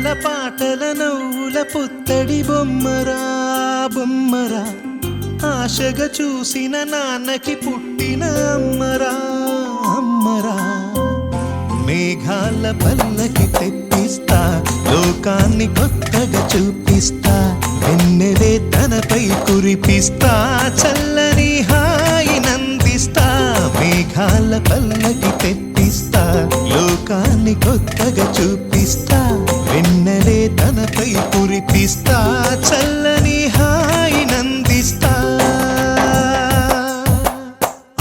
ఆటల పాటల నవ్వుల పుత్తడి బొమ్మరా బొమ్మరా ఆశగా చూసిన నాన్నకి పుట్టిన అమ్మరా అమ్మరా మేఘాల పల్లకి తెప్పిస్తా లోకాన్ని కొత్తగా చూపిస్తా వెన్నెలే తనపై కురిపిస్తా చల్లని హాయి నందిస్తా మేఘాల పల్లకి తెప్పిస్తా లోకాన్ని కొత్తగా చూపిస్తా వెన్నెలే తనపై కురిపిస్తా చల్లని హాయి నందిస్తా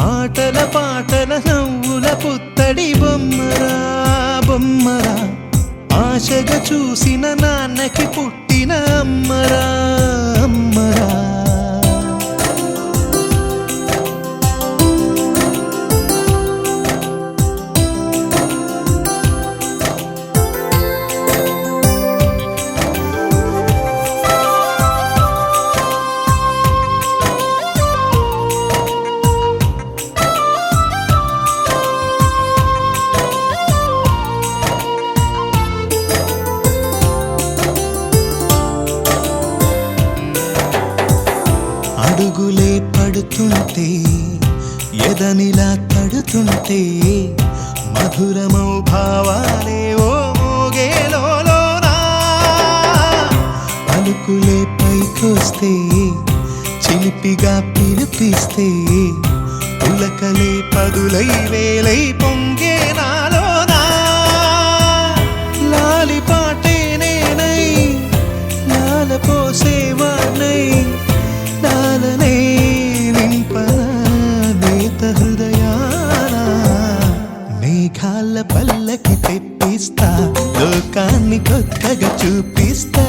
ఆటల పాటల నవ్వుల పుత్తడి బొమ్మరా బొమ్మరా ఆశగా చూసిన నాన్నకి పుట్టిన అమ్మరా అమ్మరా అడుగులే పడుతుంటే ఎదనిలా తడుతుంటే మధురమౌ భావాలే ఓ మోగేలోనా పలుకులే పైకొస్తే చిలిపిగా పిలిపిస్తే పులకలే పదులై వేలై పొంగే నాలోనా లాలిపాటే నేనై లాల పోసేవాణ్ణై లాలనే నింపనా నేత హృదయాన మేఘాల పల్లకి తెప్పిస్తా లోకాన్ని కొత్తగా చూపిస్తా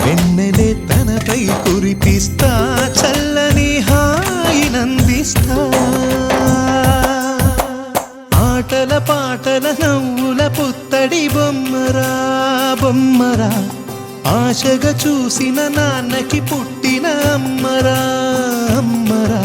వెన్నెలే తనపై కురిపిస్తా చల్లని హాయి నందిస్తా ఆటల పాటల నవ్వుల పుత్తడి బొమ్మరా బొమ్మరా ఆశగా చూసిన నాన్నకి పుట్టిన అమ్మరా అమ్మరా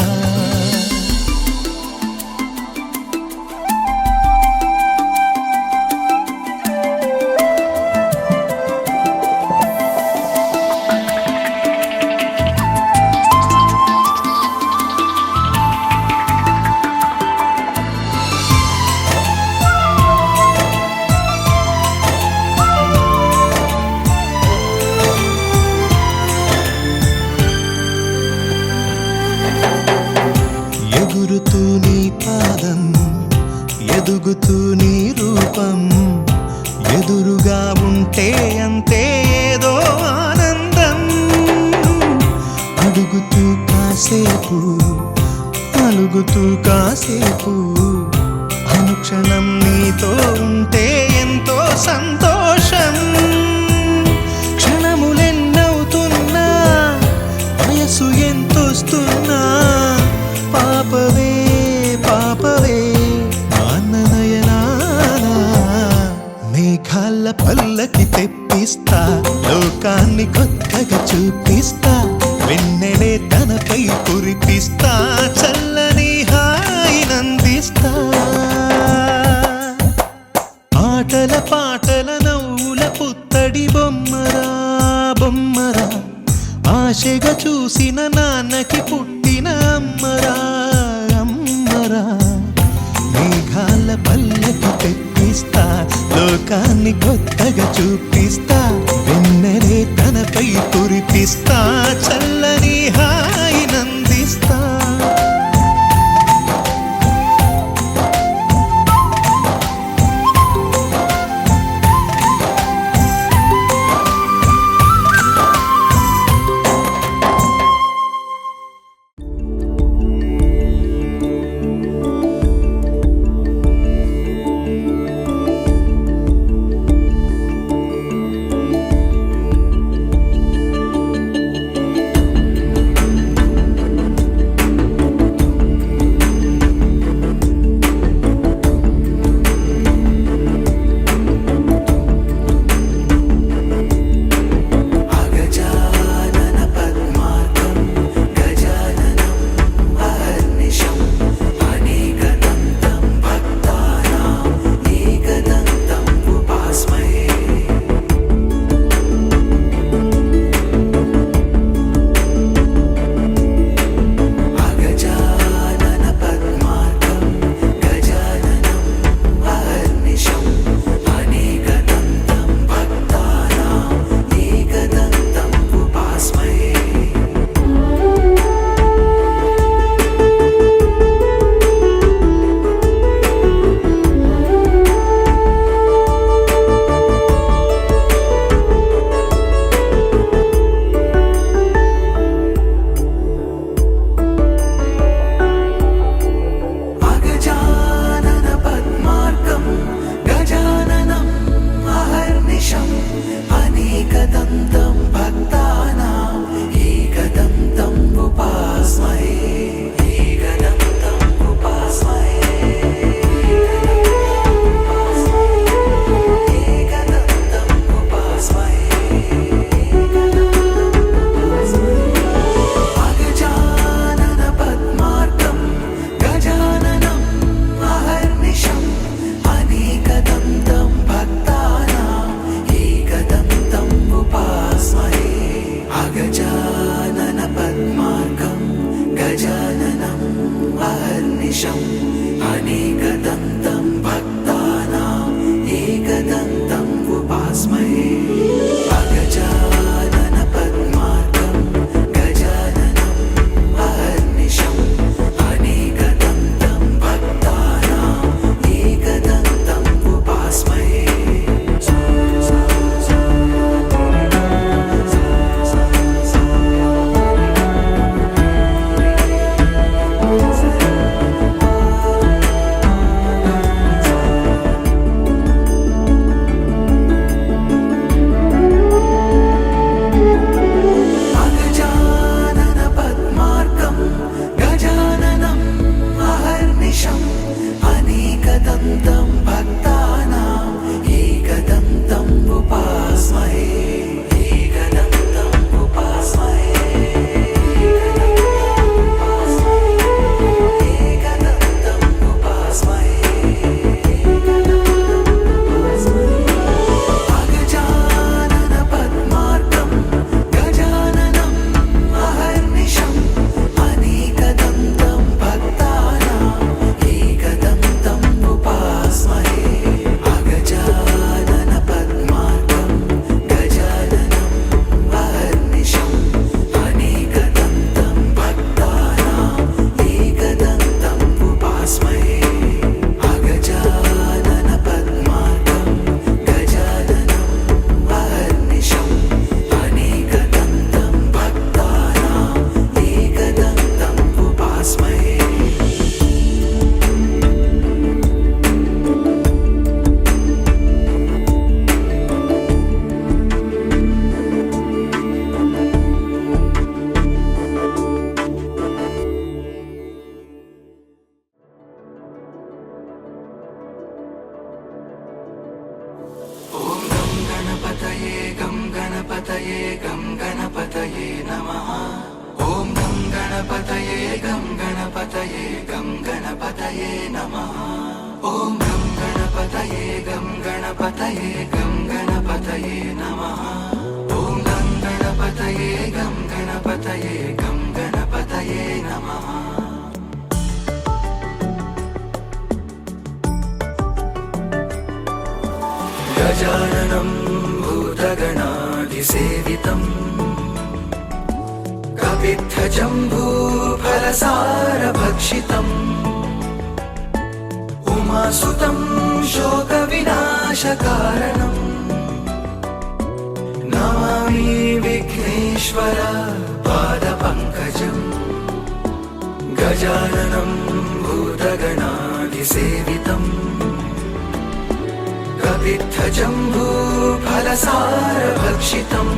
ఎగురుతూ నీ పాదం ఎదుగుతూ నీ రూపం ఎదురుగా ఉంటే అంతే ఏదో ఆనందం అడుగుతూ కాసేపు అలుగుతూ కాసేపు అనుక్షణం నీతో ఉంటే ఎంతో సంతోషం క్షణములెన్నవుతున్నా వయసు ఎంతొస్తున్నా పాపవే పాపవే నాన్ననయనానా మేఘాల పల్లకి తెప్పిస్తా లోకాన్ని కొత్తగా చూపిస్తా వెన్నెలే తనపై కురిపిస్తా చల్లని హాయి నందిస్తా ఆటల పాటల నవ్వుల పుత్తడి బొమ్మరా బొమ్మరా ఆశగా చూసిన నాన్నకి పుట్టిన అమ్మరా అమ్మరా మేఘాల పల్లకి తెప్పిస్తా లోకాన్ని కొత్తగా చూపిస్తా వెన్నెలే తనపై కురిపిస్తా చల్లని హాయి నందిస్తా नमः ॐ गं गणपतये गं गणपतये गं गणपतये नमः ॐ गं गणपतये गं गणपतये गं गणपतये नमः ॐ गं गणपतये गं गणपतये गं गणपतये नमः गजाननं भूतगणाधिसेवितम् कपित्थजम्बूफलसारभक्षितम् उमासुतं शोकविनाशकारणम् नमामि विघ्नेश्वर पादपङ्कजम् गजाननं भूतगणाधिसेवितम् कपित्थजम्बूफलसारभक्षितम्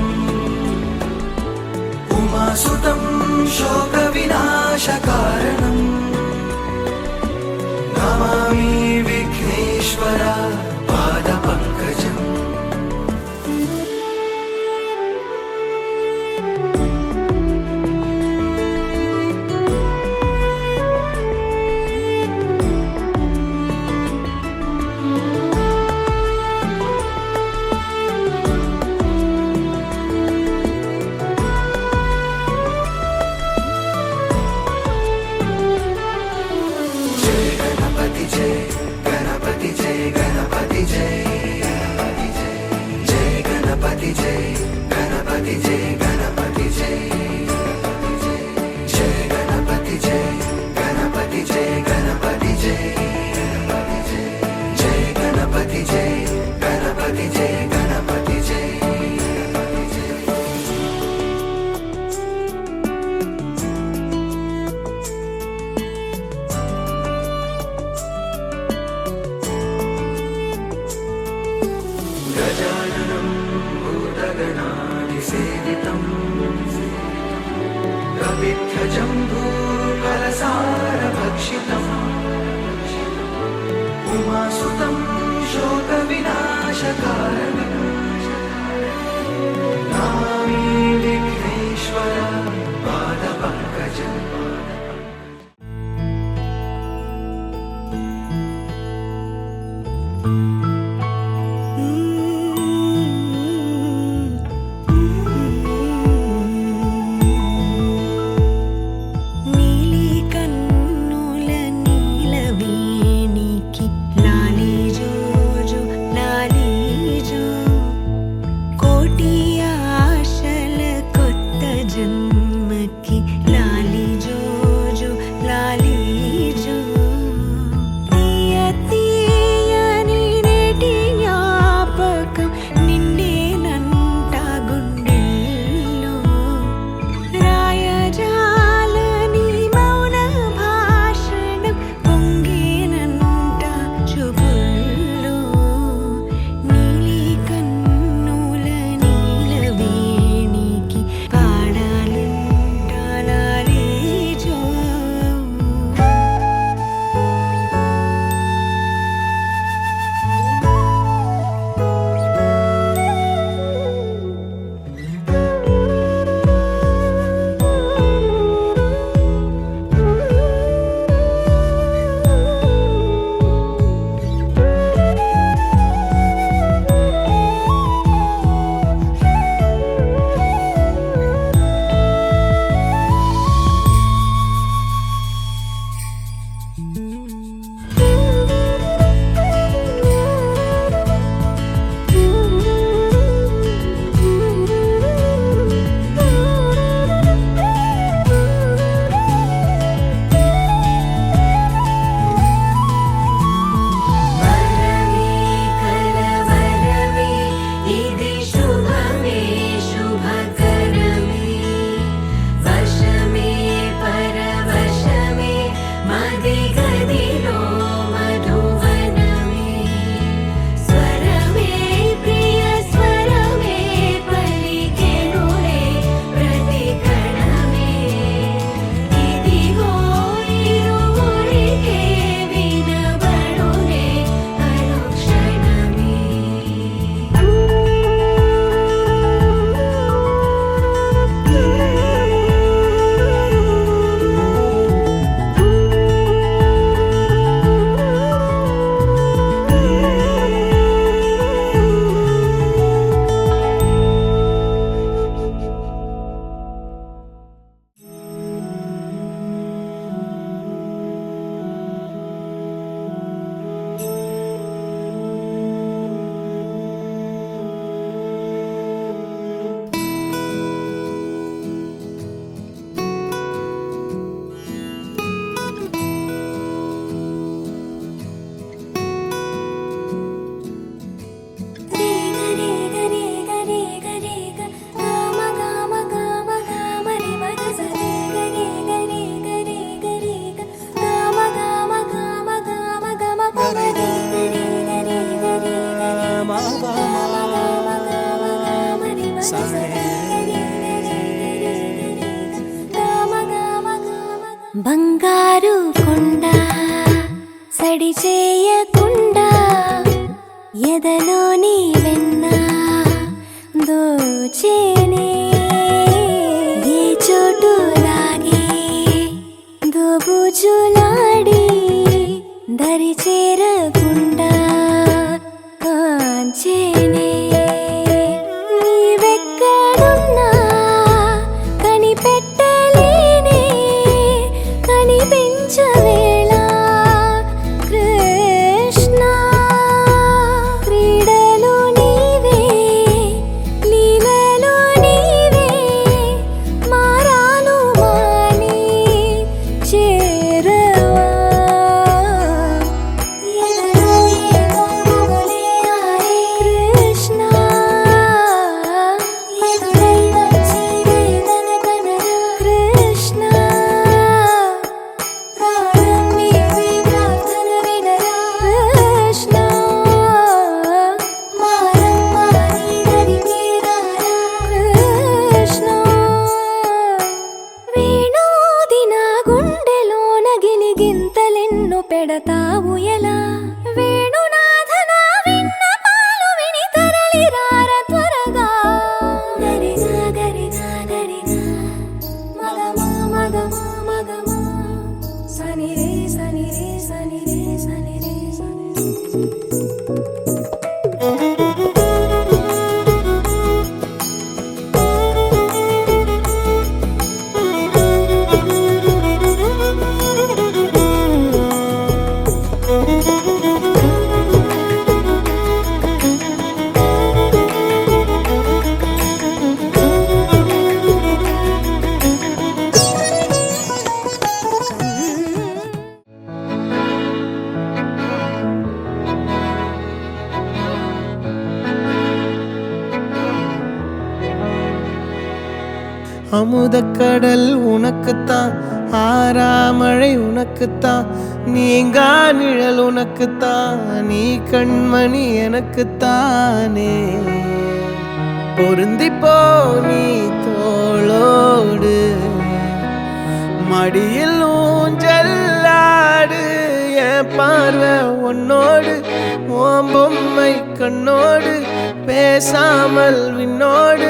उमासुतं शोकविनाशकारणम् नमामि विघ्नेश्वर पादपङ्कजम् गणपति जय गणपति जय जय गणपति जय गणपति जय गणपति जय जय गणपति जय गणपति जय गणपति जय जय गणपति जय गणपति जय गणपति जय गजाननं भूतगणाधिसेवितम् कपित्थजम्बूफलसारभक्षितम् उमासुतं शोकविनाशकारणम् नमामि विघ्नेश्वर पादपङ्कजम् నీలి కన్నుల బంగారు కొండ సడి చేయకుండా ఎదలోని వెన్న దోచేనే ఏ చోటు లాగే దోబుజులాడి దరి చేరకుండా కాంచేనే నీవెక్కడున్నా కనిపెట్టలేనే కనిపించవేళ కృష్ణ క్రీడలు నీవే లీలలు నీవే మారాను మాని చేరవా కృష్ణ కృష్ణ ప్రాణం నీవే ప్రార్థన వినరా కృష్ణ మారమ్మ నీ దరికి రారా కృష్ణ వేణోది నా గుండెలోన గిలిగింతలెన్ను పెడతావు ఎలా వేణునాథ నా విన్నపాలు విని తరలి రార త్వరగా గరిగా గరిగా గరిగా మగమా మగమా మగమా సని రే సని రే సని రే సని రే సని அமுதக்கடல் உனக்குத்தான் ஆறாமழை உனக்குத்தான் நீங்கா நிழல் உனக்குத்தான் நீ கண்மணி எனக்குத்தானே பொருந்திப்போ நீ தோளோடு மடியில் ஊஞ்சல்லாடு என் பார்வை உன்னோடு ஓம் பொம்மை கண்ணோடு பேசாமல் விண்ணோடு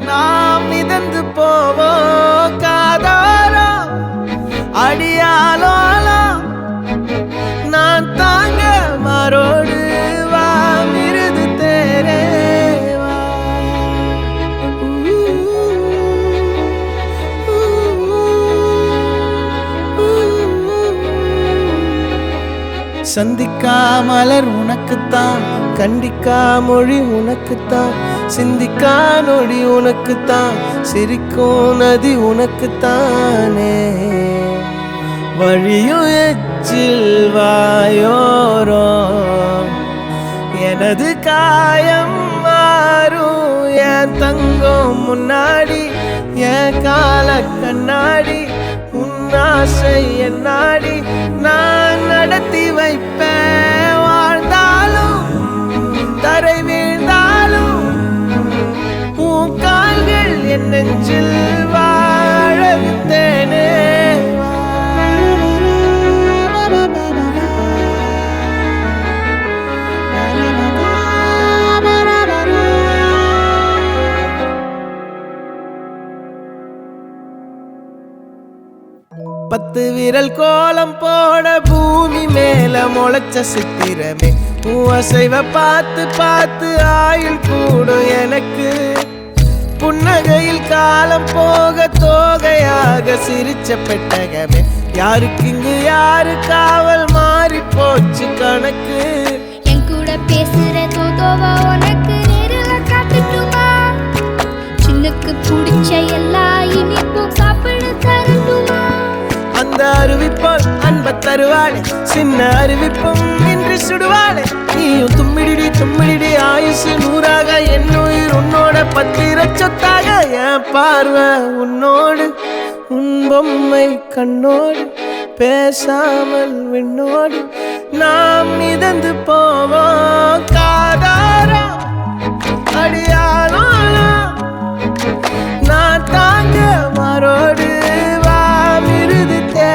நாம் மிதந்து போவோம் காதாரோ அடியாலோலோ நான் தாங்க மாறோடு வா மிருது தேரே வா சந்திக்கா மலர் உனக்குத்தான் கண்டிக்கா மொழி உனக்குத்தான் சிந்திக்கா நொடி உனக்குத்தான் சிரிக்கும் நதி உனக்குத்தானே வழியும் எச்சில் வாயோரோ எனது காயம் மாறும் என் தங்கம் முன்னாடி என் கால கண்ணாடி உன்னாசை என் நாடி நான் நடத்தி வைப்பேன் வாழ்ந்தாலும் தரை வீழ்ந்தாலும் உன் கால்கள் என் நெஞ்சில் வாழ விட்டேனே பத்து விரல் கோலம் போட பூமி மேல முளைச்ச சித்திரமே உன் அசைவ பார்த்து பார்த்து ஆயுள் கூடும் எனக்கு புன்னகையில் காலம் போக தோகையாக சிரிச்ச பெட்டகமே யாருக்கு இங்கு யாரு காவல் மாறி போச்சு கணக்கு என் கூட பேசுற தோதோவா உனக்கு நேரில் காட்டுட்டுமா சின்னுக்கு பிடிச்ச எல்லா இனிப்பும் சாப்பிட தரட்டுமா அந்த அறிவிப்போல் அன்ப தருவாளே சின்ன அறிவிப்பும் இன்று சுடுவாளே நீயும் தும்மிடி ஆயுசு நூறாக என் உயிர் உன்னோட பத்திர சொத்தாக என் பார்வை உன்னோடு உன் பொம்மை கண்ணோடு பேசாமல் விண்ணோடு நாம் மிதந்து போவோம் காதாரா அடியானோ நான் தாங்க மாறோடு வா மிருது தே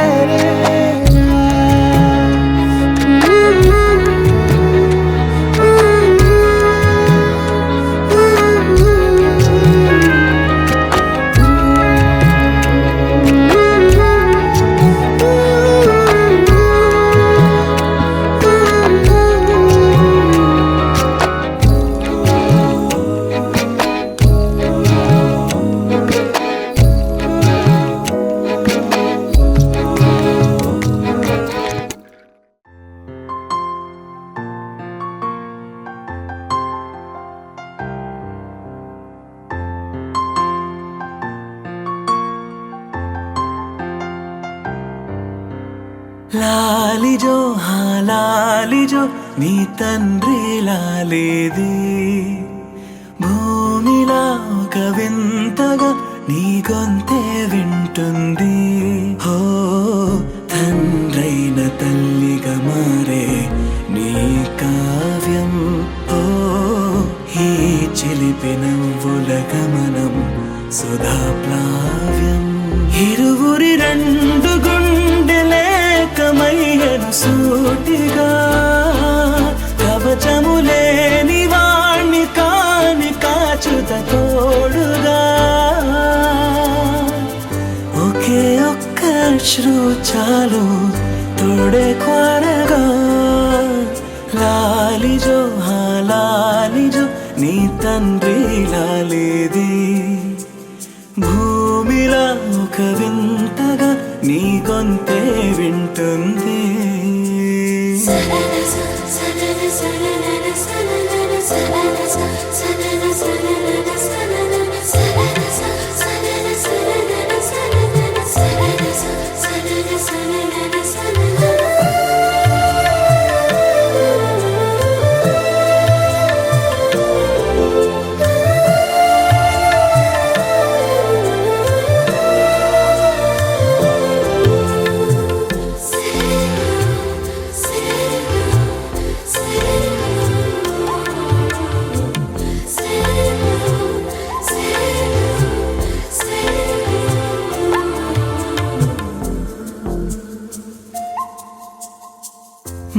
లాలిజో హా లాలిజో నీ తండ్రి లాలేది భూమిలా ఒక వింతగా నీ గొంతే వింటుంది హో తండ్రైన తల్లిగా మారే నీ కావ్యం ఓ ఈ చిలిపి నవ్వుల గమనం సుధా ప్లావ్యం ఇరువురి రెండు గుండెలేకమయ్యను సూటిగా కవచములేని వాణ్ణి కాని కాచుత తోడుగా ఒకే ఒక్క అశ్రు చాలు తోడే క్వారగా లాలిజో హా లాలిజో నీ తండ్రి లాలేది భూమిలా ఒక వింతగా నీ గొంతే వింటుంది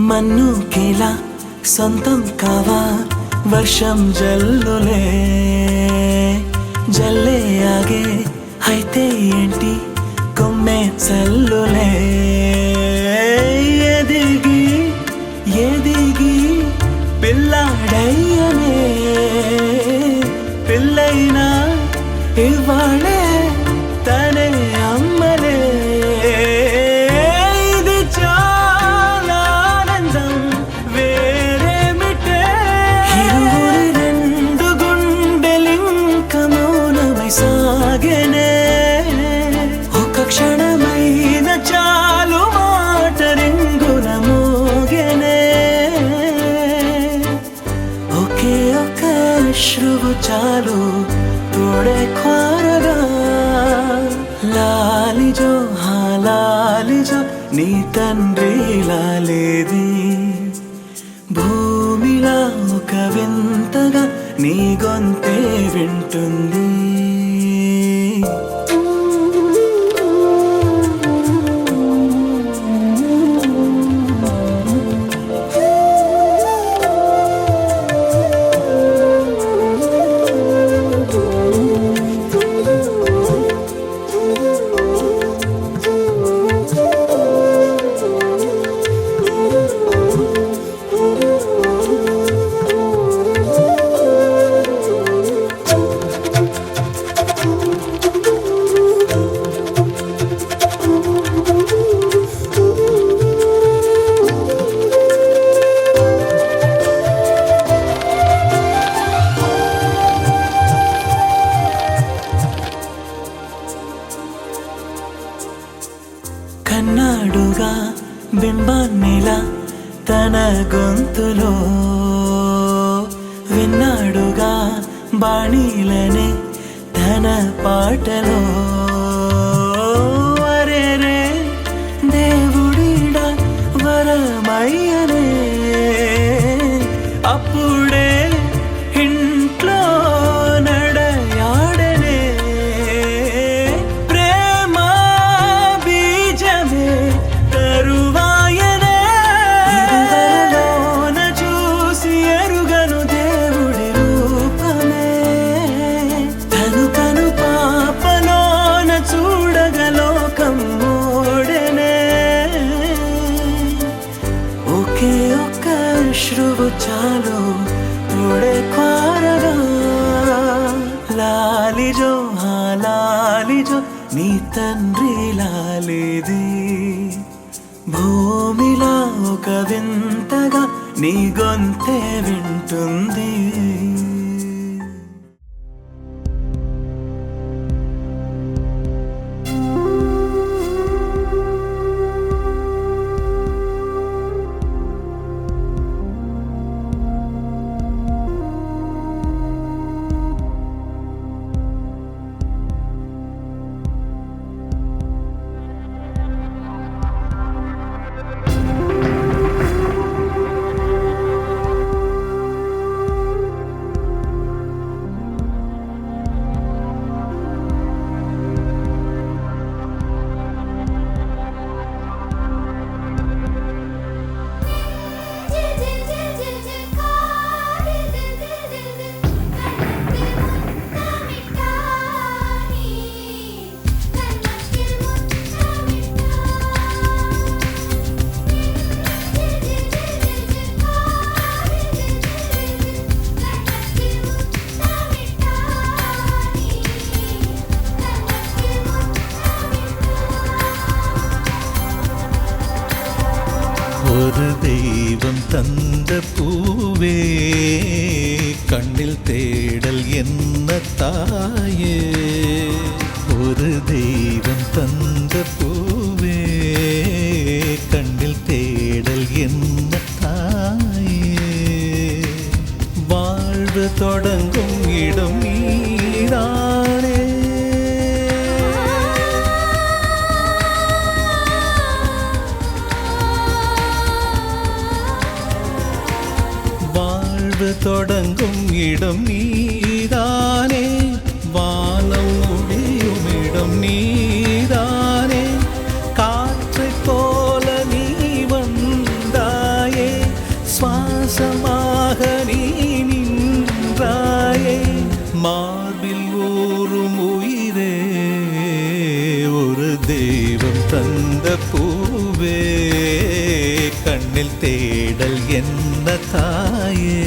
మన్నుకేలా సొంతం కావా వర్షం జల్లులే జల్లే ఆగే అయితే ఏంటి కొమ్మే చల్లులే ఎదిగి ఎదిగి పిల్లాడయ్యనే పిల్లైనా ఇవాళే తనే అమ్మలే సాగనే ఒక క్షణమైన చాలు మాట రింగున మోగనే ఒకే ఒక అశ్రువు చాలు తోడే క్వారగా లాలిజో హా లాలిజో నీ తండ్రి లాలేది భూమిలా ఒక వింతగా నీ గొంతే వింటుంది కన్నాడుగా బింబాన్నిలా తన గొంతులో విన్నాడుగా బాణీలనే తన పాటలో అరేరే దేవుడిడా వరమయ్యనే అప్పుడే ఇంట్లో నడయాడనే ప్రేమ బీజమే తరువాయనే ఇదివరలోన చూసి ఎరుగను దేవుడి రూపమే తను కను పాపలోన చూడగలోకం మోడనే ఒకే ఒక్క అశ్రువు చాలు తోడే క్వారగా లాలిజో హా లాలిజో నీ తండ్రి లాలేది భూమిలా ఒక వింతగా నీ గొంతే వింటుంది தந்த பூவே கண்ணில் தேடல் என்ன தாயே ஒரு தெய்வம் தந்த பூவே கண்ணில் தேடல் என்ன தாயே வாழ்வு தொடங்கும் இடம் நீதானே தொடங்கும் இடம் நீதானே வானம் முடியும் இடம் நீதானே காற்றைப் போல நீ வந்தாயே சுவாசமாக நீ நின்றாயே மார்பில் ஊறும் உயிரே ஒரு தெய்வம் தந்த பூவே கண்ணில் தேடல் என்ன தாயே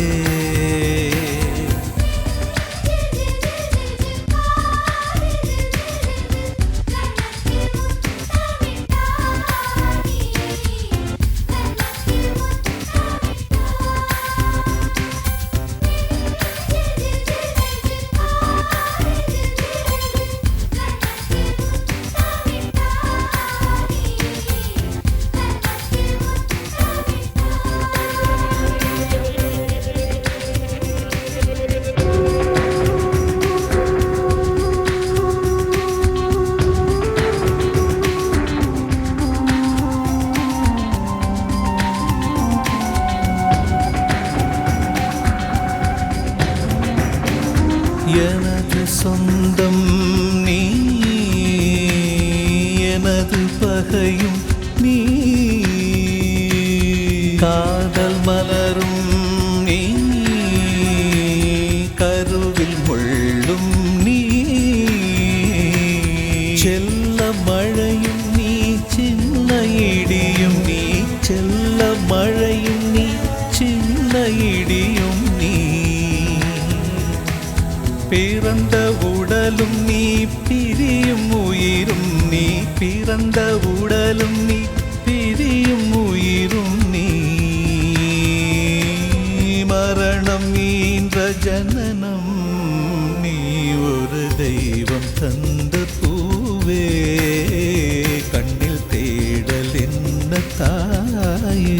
எனது சொந்தம் நீ எனது பகையும் நீ காதல் மலரும் நீ கருவில் முள்ளும் நீ செல்ல மழையும் நீ சின்ன இடியும் நீ செல்ல மழையும் நீ சின்ன இடியும் நீ பிறந்த உடலும் நீ பிரியும் உயிரும் நீ பிறந்த உடலும் நீ பிரியும் உயிரும் நீ மரணம் ஈன்ற ஜனனம் நீ ஒரு தெய்வம் தந்த பூவே கண்ணில் தேடல் என்ன தாயே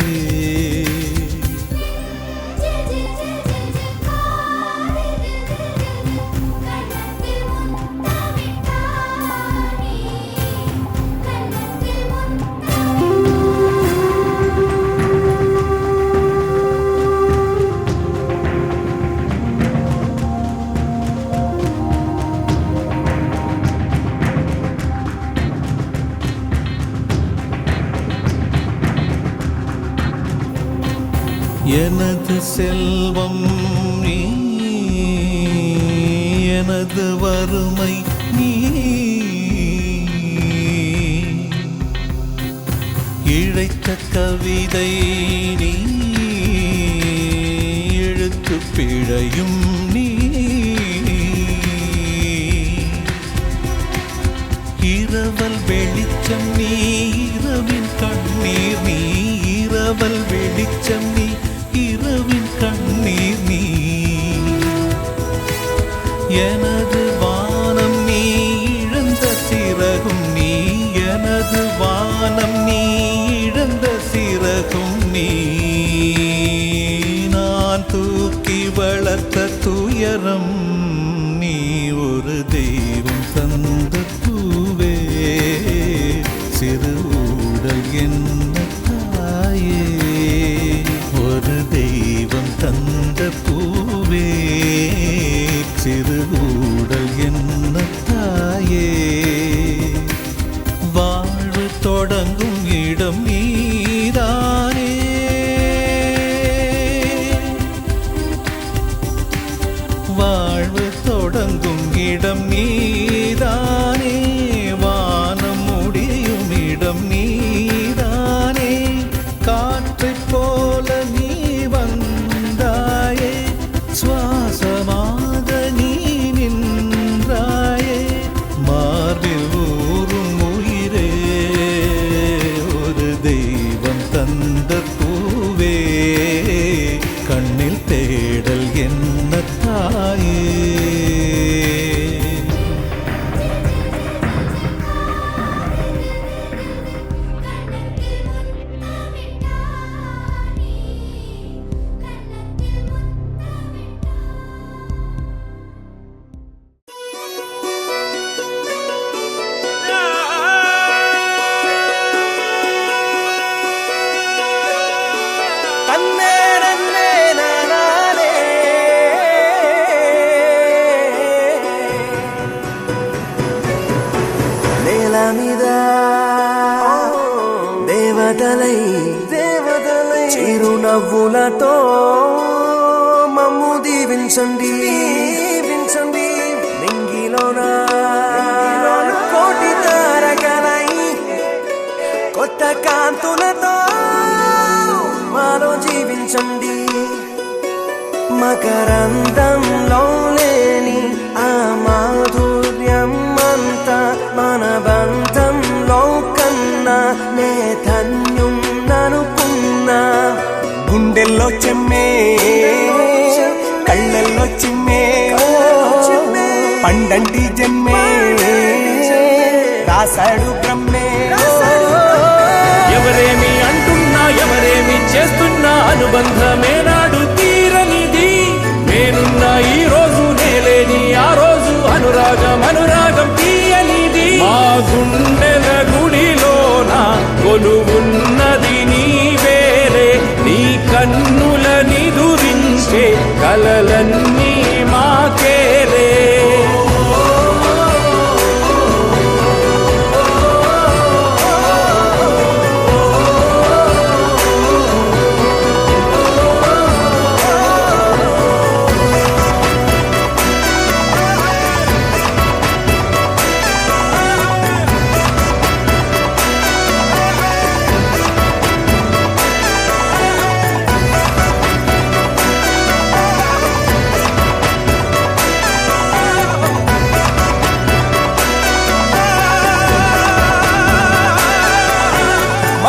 எனது செல்வம் நீ எனது வறுமை நீ இழைத்த கவிதை நீ எழுத்து பிழையும் நீ இரவல் வெளிச்சம் நீ இரவின் கண்ணீர் நீ இரவல் வெளிச்சம் நீ இரவின் கண்ணீர் நீ எனது வானம் நீ இழந்த சிறகும் நீ எனது வானம் நீ இழந்த சிறகும் நீ நான் தூக்கி வளர்த்த துயரம் நீ ஒரு தெய்வம் தந்த பூவே சிறு ஊடல் என்ன தாயே ஒரு தெய்வம் தந்த பூவே சிறு ஊடல் என்ன தாயே வாழ்வு தொடங்கும் இடம் நீதானே வாழ்வு మీద దేవతలై చిరునవ్వులతో మమ్ము దీవించండి నింగిలోన కోటి తారకలై కొత్త కాంతులతో మాలో జీవించండి మకరందంలో లేని ఆ మాధుర్యం అంతా మన బంధంలో కన్నా నే ధన్యున్ననుకున్నా గుండెల్లో చెమ్మే కళ్ళల్లో చిమ్మే పండంటి జన్మే రాశాడు బ్రహ్మే ఎవరేమి అంటున్నా ఎవరేమి చేస్తున్నా అనుబంధమే నాడు తీరనిది నేనున్నా ఈ రోజు నేలేని ఆ రోజు అనురాగం తీయనిది మా గుండెల గుడిలోన కొలువున్నది నీవేలే నీ కన్నుల నిదురించే కలలన్నీ మాకేలే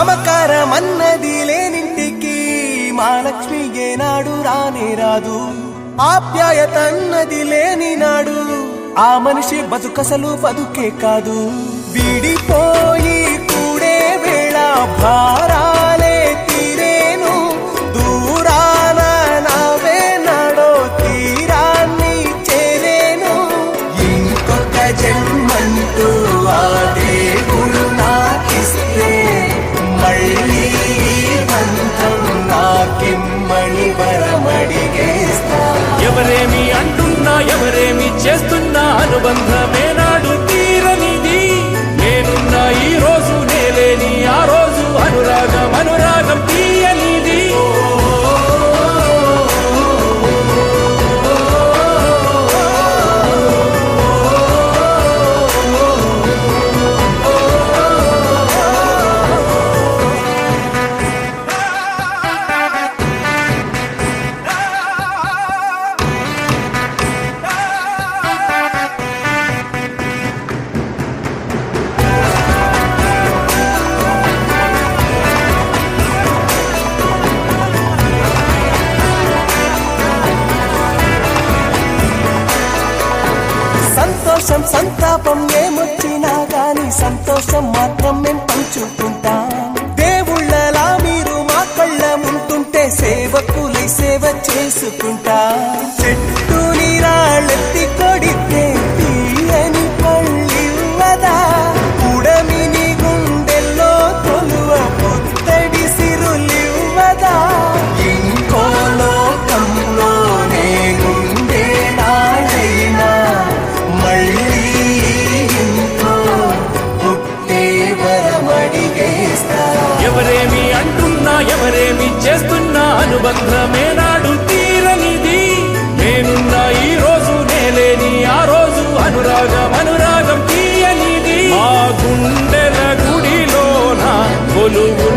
మమకారమన్నది లేనింటికి మా లక్ష్మి ఏనాడు రానే రాదు ఆప్యాయతన్నది లేని నాడు ఆ మనిషి బతుకసలు బతుకే కాదు విడిపోయి కూడే వేళ భారాలే తీరేను దూరాన నావే నాడో తీరాన్ని చేరేను ఇంకొక జన్మంటూ ఆ దేవుడు నాకిస్తే మళ్ళీ బంధం నాకిమ్మని వరమడిగేస్తా ఎవరేమి అంటున్నా ఎవరేమి చేస్తున్నా అనుబంధమే నాడు తీరనిది నేనున్నా ఈ రోజు నేలేని ఆ రోజు అనురాగం తీయనిది సంతోషం సంతాపం ఏమొచ్చినా గాని సంతోషం మాత్రం మేము పంచుకుంటాం దేవుళ్ళలా మీరు మా కళ్ళ ఉంటుంటే సేవకులై సేవ చేసుకుంటా చెట్టు నీరాళ్ళెత్తి కొడితే తీయని పళ్ళివ్వదా ఉడమిని గుండెల్లో తొలువ పుత్తడి సిరులివ్వదా ఇంకో లోకంలోనే గుండె నాడైనా మళ్ళీ ఇంకో పుట్టే వరమడిగేస్తా ఎవరేమి అంటున్నా ఎవరేమి చేస్తున్నా అనుబంధమే నాడు తీరనిది నేనున్నా ఈ రోజు నేలేని ఆ రోజు అనురాగం తీయనిది మా గుండెల గుడిలోన కొలువు